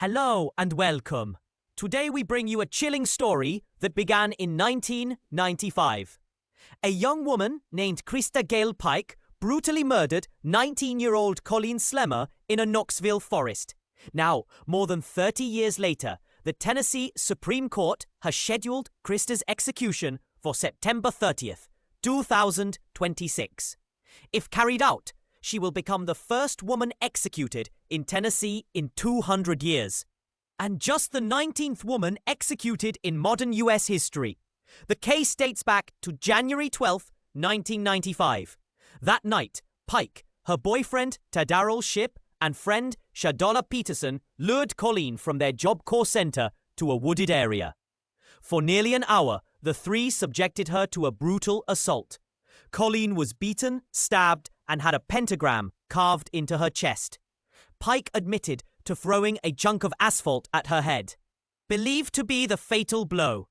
Hello and welcome. Today we bring you a chilling story that began in 1995. A young woman named Christa Gail Pike brutally murdered 19-year-old Colleen Slemmer in a Knoxville forest. Now, more than 30 years later, the Tennessee Supreme Court has scheduled Christa's execution for September 30th, 2026. If carried out, she will become the first woman executed in Tennessee in 200 years. And just the 19th woman executed in modern U.S. history. The case dates back to January 12, 1995. That night, Pike, her boyfriend Tadaryl Shipp, and friend Shadolla Peterson lured Colleen from their Job Corps center to a wooded area. For nearly an hour, the three subjected her to a brutal assault. Colleen was beaten, stabbed, and had a pentagram carved into her chest. Pike admitted to throwing a chunk of asphalt at her head, believed to be the fatal blow.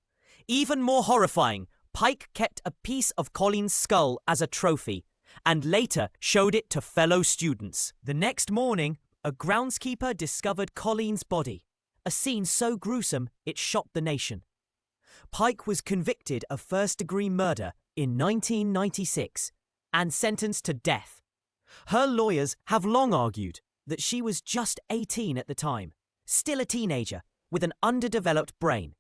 Even more horrifying, Pike kept a piece of Colleen's skull as a trophy, and later showed it to fellow students. The next morning, a groundskeeper discovered Colleen's body, a scene so gruesome it shocked the nation. Pike was convicted of first-degree murder in 1996 and sentenced to death. Her lawyers have long argued that she was just 18 at the time, still a teenager with an underdeveloped brain,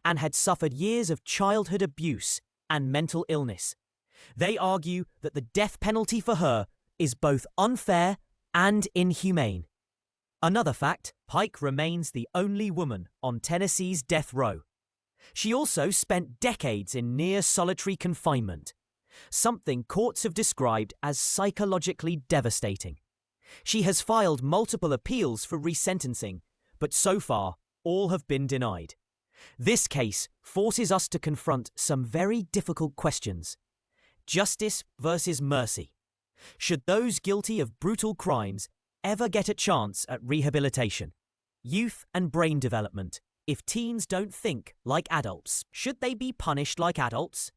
and had suffered years of childhood abuse and mental illness. They argue that the death penalty for her is both unfair and inhumane. Another fact, Pike remains the only woman on Tennessee's death row. She also spent decades in near solitary confinement, something courts have described as psychologically devastating. She has filed multiple appeals for resentencing, but so far, all have been denied. This case forces us to confront some very difficult questions. Justice versus mercy. Should those guilty of brutal crimes ever get a chance at rehabilitation? Youth and brain development. If teens don't think like adults, should they be punished like adults?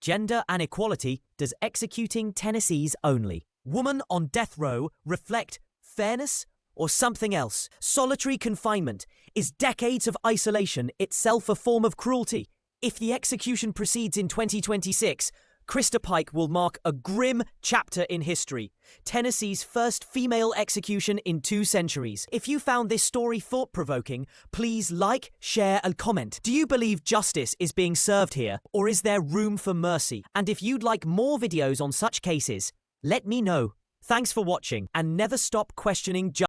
Gender and equality. Does executing Tennessee's only woman on death row reflect fairness or something else? Solitary confinement. Is decades of isolation itself a form of cruelty? If the execution proceeds in 2026, Christa Pike will mark a grim chapter in history. Tennessee's first female execution in 2 centuries. If you found this story thought-provoking, please like, share, and comment. Do you believe justice is being served here, or is there room for mercy? And if you'd like more videos on such cases, let me know. Thanks for watching, and never stop questioning justice.